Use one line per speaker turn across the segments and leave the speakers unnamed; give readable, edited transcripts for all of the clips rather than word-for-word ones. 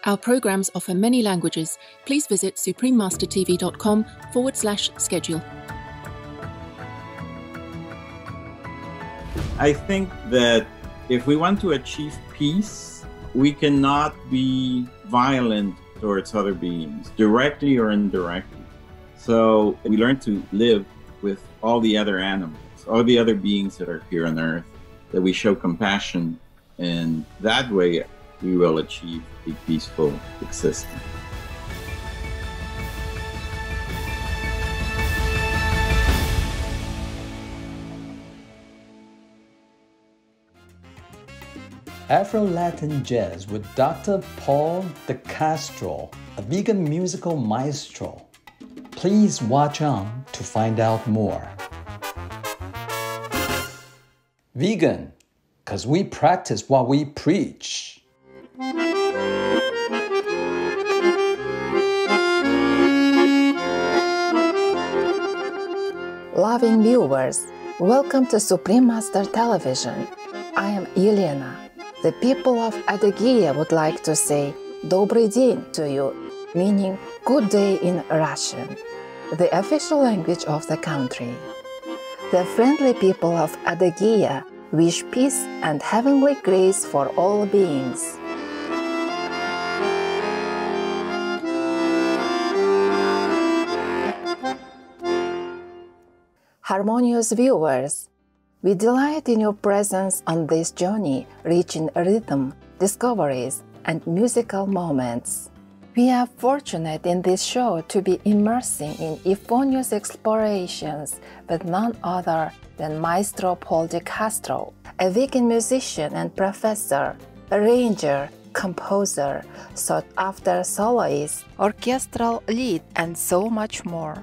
Our programs offer many languages. Please visit suprememastertv.com/schedule.
I think that if we want to achieve peace, we cannot be violent towards other beings, directly or indirectly. So we learn to live with all the other animals, all the other beings that are here on Earth, that we show compassion, and that way we will achieve a peaceful existence.
Afro-Latin Jazz with Dr. Paul de Castro, a vegan musical maestro. Please watch on to find out more. Vegan, 'cause we practice what we preach.
Loving viewers, welcome to Supreme Master Television. I am Elena. The people of Adygea would like to say "Добрый день" to you, meaning good day in Russian, the official language of the country. The friendly people of Adygea wish peace and heavenly grace for all beings. Harmonious viewers, we delight in your presence on this journey, rich in rhythm, discoveries, and musical moments. We are fortunate in this show to be immersing in euphonious explorations with none other than Maestro Paul de Castro, a vegan musician and professor, arranger, composer, sought-after soloist, orchestral lead, and so much more.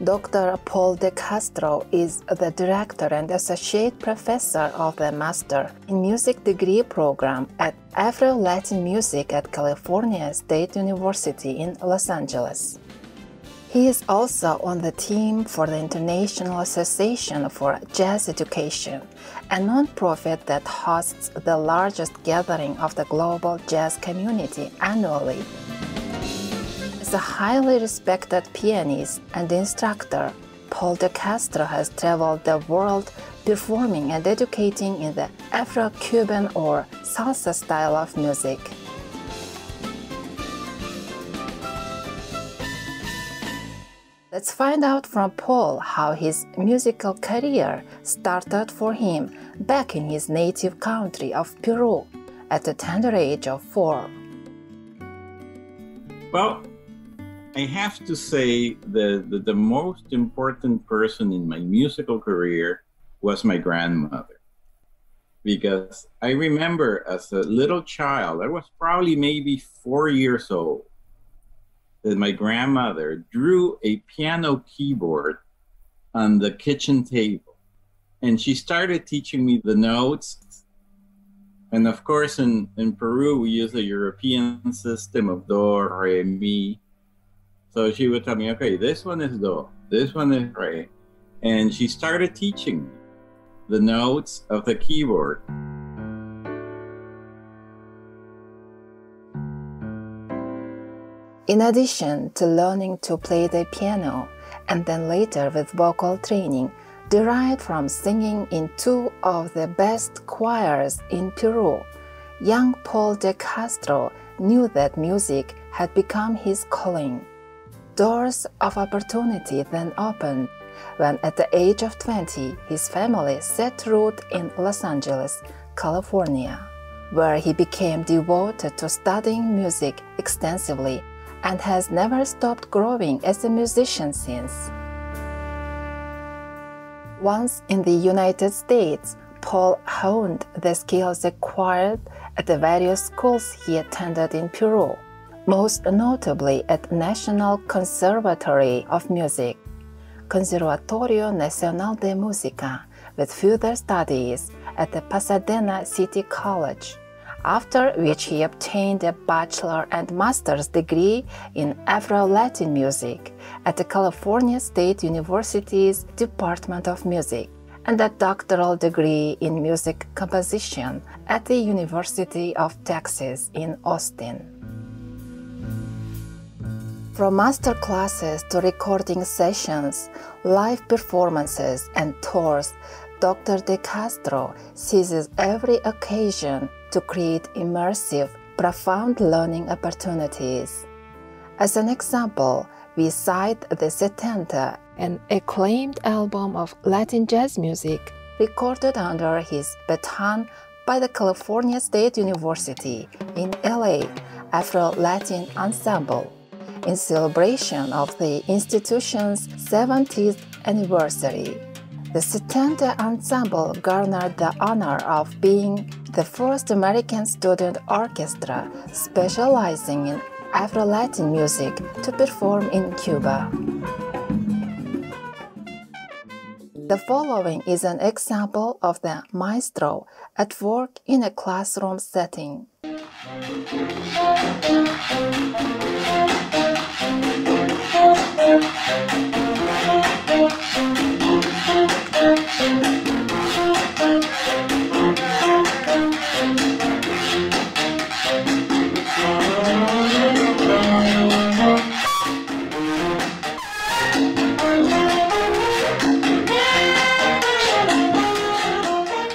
Dr. Paul de Castro is the director and associate professor of the Master in Music degree program at Afro-Latin Music at California State University in Los Angeles. He is also on the team for the International Association for Jazz Education, a non-profit that hosts the largest gathering of the global jazz community annually. As a highly respected pianist and instructor, Paul de Castro has traveled the world performing and educating in the Afro-Cuban or salsa style of music. Let's find out from Paul how his musical career started for him back in his native country of Peru at the tender age of 4.
Well, I have to say that the most important person in my musical career was my grandmother. Because I remember as a little child, I was probably maybe 4 years old, that my grandmother drew a piano keyboard on the kitchen table. And she started teaching me the notes. And of course, in Peru, we use a European system of do, re, mi. So she would tell me, okay, this one is do, this one is re. And she started teaching me the notes of the keyboard.
In addition to learning to play the piano, and then later with vocal training, derived from singing in 2 of the best choirs in Peru, young Paul de Castro knew that music had become his calling. Doors of opportunity then opened when at the age of 20, his family set root in Los Angeles, California, where he became devoted to studying music extensively and has never stopped growing as a musician since. Once in the United States, Paul honed the skills acquired at the various schools he attended in Peru, most notably at National Conservatory of Music, Conservatorio Nacional de Música, with further studies at the Pasadena City College, after which he obtained a bachelor and master's degree in Afro-Latin music at the California State University's Department of Music, and a doctoral degree in music composition at the University of Texas in Austin. From master classes to recording sessions, live performances, and tours, Dr. De Castro seizes every occasion to create immersive, profound learning opportunities. As an example, we cite the Setenta, an acclaimed album of Latin jazz music recorded under his baton by the California State University in LA Afro-Latin Ensemble, in celebration of the institution's 70th anniversary. The Setenta Ensemble garnered the honor of being the first American student orchestra specializing in Afro-Latin music to perform in Cuba. The following is an example of the Maestro at work in a classroom setting.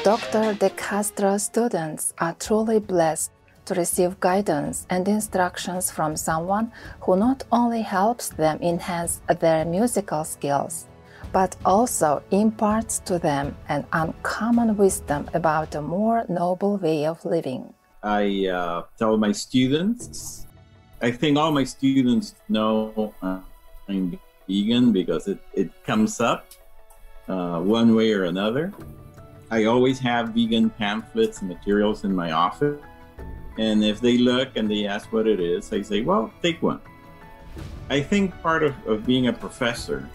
Dr. De Castro students are truly blessed to receive guidance and instructions from someone who not only helps them enhance their musical skills, but also imparts to them an uncommon wisdom about a more noble way of living.
I tell my students, I think all my students know I'm vegan because it comes up one way or another. I always have vegan pamphlets and materials in my office. And if they look and they ask what it is, I say, well, take one. I think part of being a professor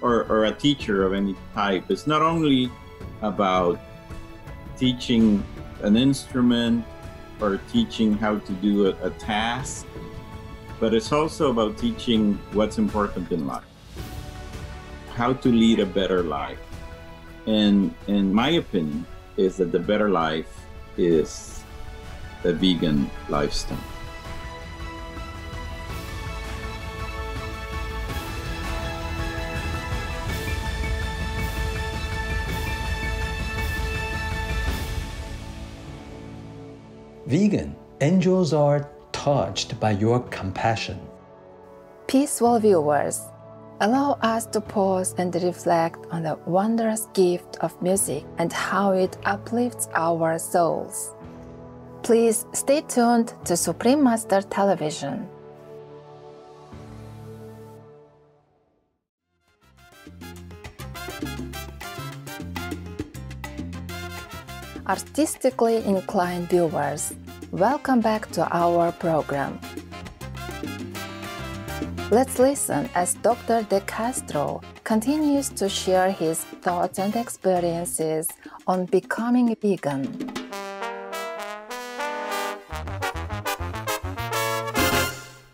or a teacher of any type is not only about teaching an instrument or teaching how to do a task, but it's also about teaching what's important in life, how to lead a better life. And in my opinion is that the better life is a vegan lifestyle.
Vegan, angels are touched by your compassion.
Peaceful viewers, allow us to pause and reflect on the wondrous gift of music and how it uplifts our souls. Please stay tuned to Supreme Master Television. Artistically inclined viewers, welcome back to our program. Let's listen as Dr. De Castro continues to share his thoughts and experiences on becoming vegan.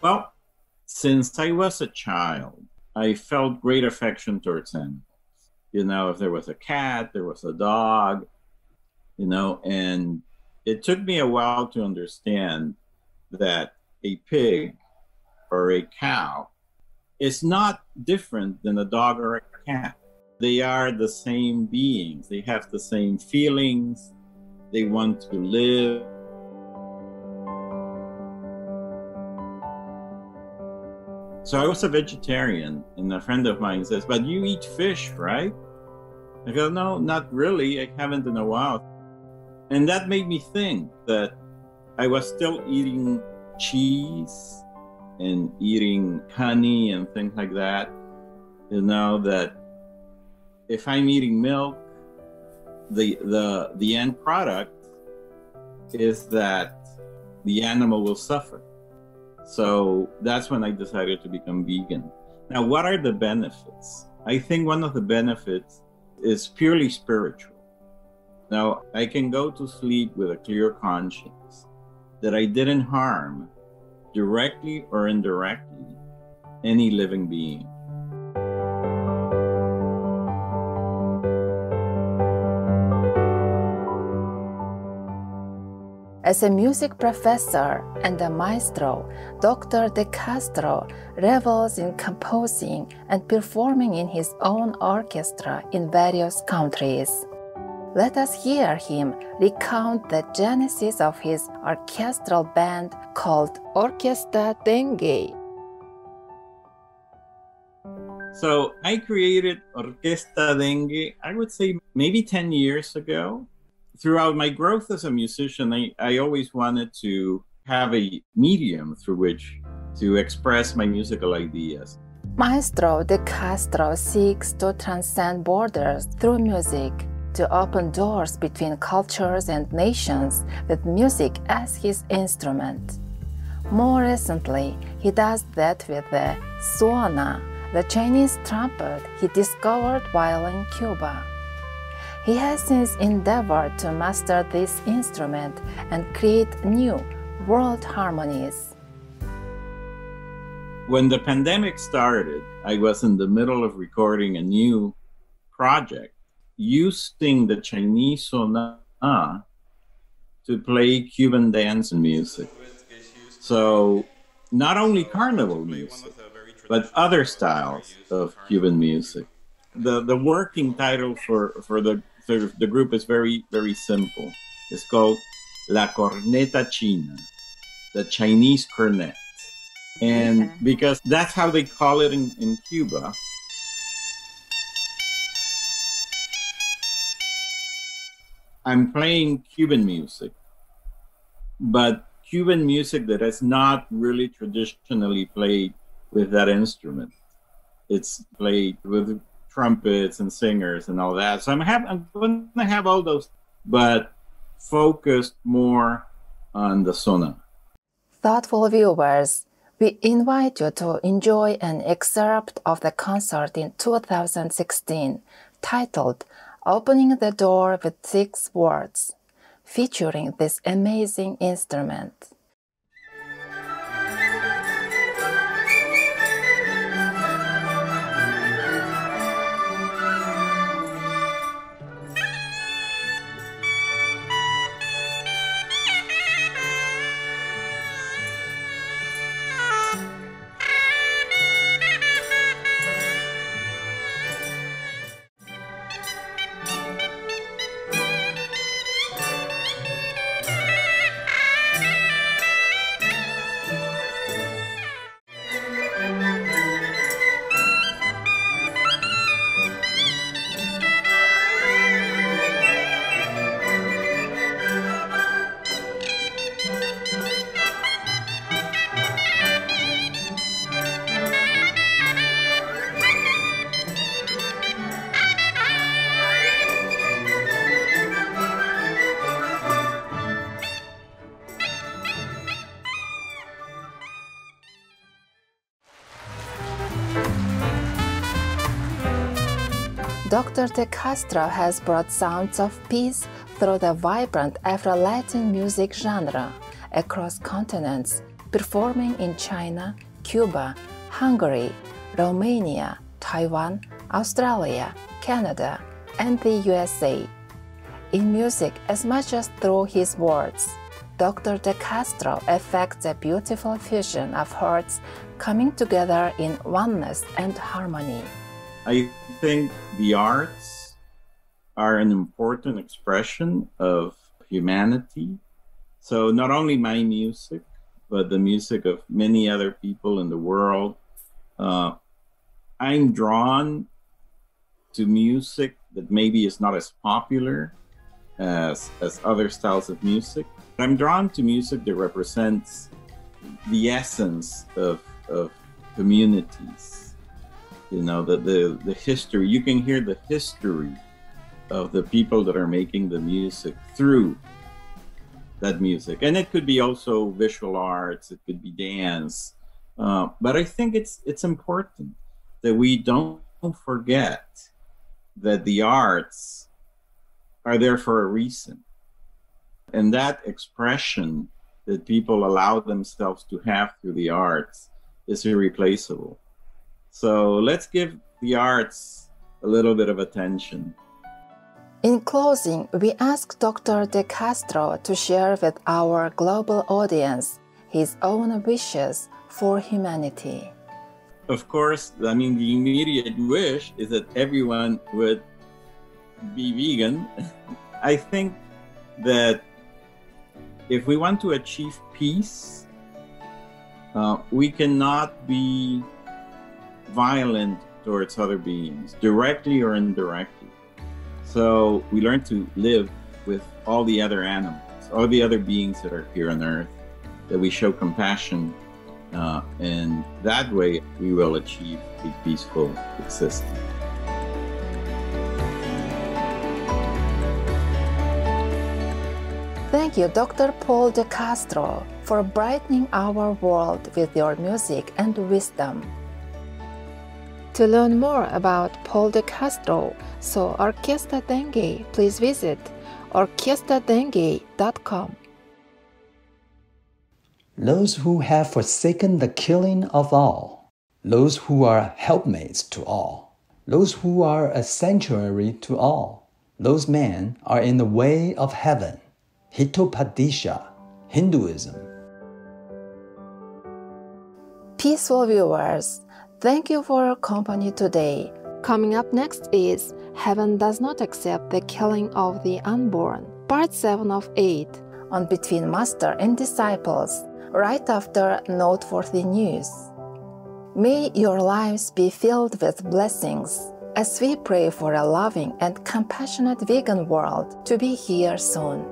Well, since I was a child, I felt great affection towards animals. You know, if there was a cat, there was a dog, you know, and it took me a while to understand that a pig or a cow is not different than a dog or a cat. They are the same beings. They have the same feelings. They want to live. So I was a vegetarian, and a friend of mine says, but you eat fish, right? I go, no, not really. I haven't in a while. And that made me think that I was still eating cheese and eating honey and things like that. You know, that if I'm eating milk, the end product is that the animal will suffer. So that's when I decided to become vegan. Now, what are the benefits? I think one of the benefits is purely spiritual. Now, I can go to sleep with a clear conscience that I didn't harm, directly or indirectly, any living being.
As a music professor and a maestro, Dr. De Castro revels in composing and performing in his own orchestra in various countries. Let us hear him recount the genesis of his orchestral band called Orquesta Dengue.
So I created Orquesta Dengue, I would say maybe 10 years ago. Throughout my growth as a musician, I always wanted to have a medium through which to express my musical ideas.
Maestro De Castro seeks to transcend borders through music, to open doors between cultures and nations with music as his instrument. More recently, he does that with the suona, the Chinese trumpet he discovered while in Cuba. He has since endeavored to master this instrument and create new world harmonies.
When the pandemic started, I was in the middle of recording a new project using the Chinese sonata to play Cuban dance music. So not only carnival music, but other styles of Cuban music. The working title for the group is very, very simple. It's called La Corneta China, the Chinese cornet. And because that's how they call it in Cuba. I'm playing Cuban music, but Cuban music that is not really traditionally played with that instrument. It's played with trumpets and singers and all that. So I'm going to have all those, but focused more on the sonata.
Thoughtful viewers, we invite you to enjoy an excerpt of the concert in 2016 titled Opening the Door with 6 Words, featuring this amazing instrument. Dr. De Castro has brought sounds of peace through the vibrant Afro-Latin music genre across continents, performing in China, Cuba, Hungary, Romania, Taiwan, Australia, Canada, and the USA. In music as much as through his words, Dr. De Castro effects a beautiful fusion of hearts coming together in oneness and harmony.
I think the arts are an important expression of humanity. So not only my music, but the music of many other people in the world. I'm drawn to music that maybe is not as popular as other styles of music. I'm drawn to music that represents the essence of communities. You know, the history. You can hear the history of the people that are making the music through that music. And it could be also visual arts, it could be dance. But I think it's important that we don't forget that the arts are there for a reason. And that expression that people allow themselves to have through the arts is irreplaceable. So let's give the arts a little bit of attention.
In closing, we ask Dr. De Castro to share with our global audience his own wishes for humanity.
Of course, the immediate wish is that everyone would be vegan. I think that if we want to achieve peace, we cannot be violent towards other beings, directly or indirectly. So we learn to live with all the other animals, all the other beings that are here on Earth, that we show compassion, and that way we will achieve a peaceful existence.
Thank you, Dr. Paul De Castro, for brightening our world with your music and wisdom. To learn more about Paul De Castro, so Orquesta Dengue, please visit orquestadengue.com.
Those who have forsaken the killing of all, those who are helpmates to all, those who are a sanctuary to all, those men are in the way of heaven. Hitopadisha, Hinduism.
Peaceful viewers, thank you for your company today. Coming up next is Heaven Does Not Accept the Killing of the Unborn, Part 7 of 8, on Between Master and Disciples, right after Noteworthy News. May your lives be filled with blessings as we pray for a loving and compassionate vegan world to be here soon.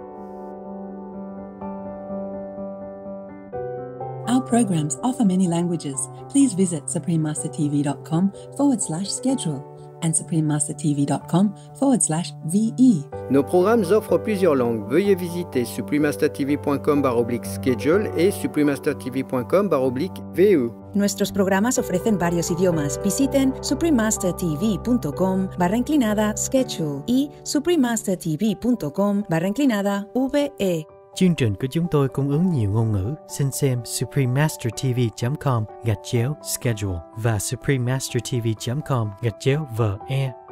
Our programs offer many languages. Please visit suprememastertv.com/schedule and suprememastertv.com/VE.
Nos programmes offrent plusieurs langues. Veuillez visiter suprememastertv.com/schedule et suprememastertv.com/VE.
Nuestros programas ofrecen varios idiomas. Visiten suprememastertv.com/schedule y suprememastertv.com/VE.
Chương trình của chúng tôi cung ứng nhiều ngôn ngữ. Xin xem suprememastertv.com/schedule và suprememastertv.com/VE.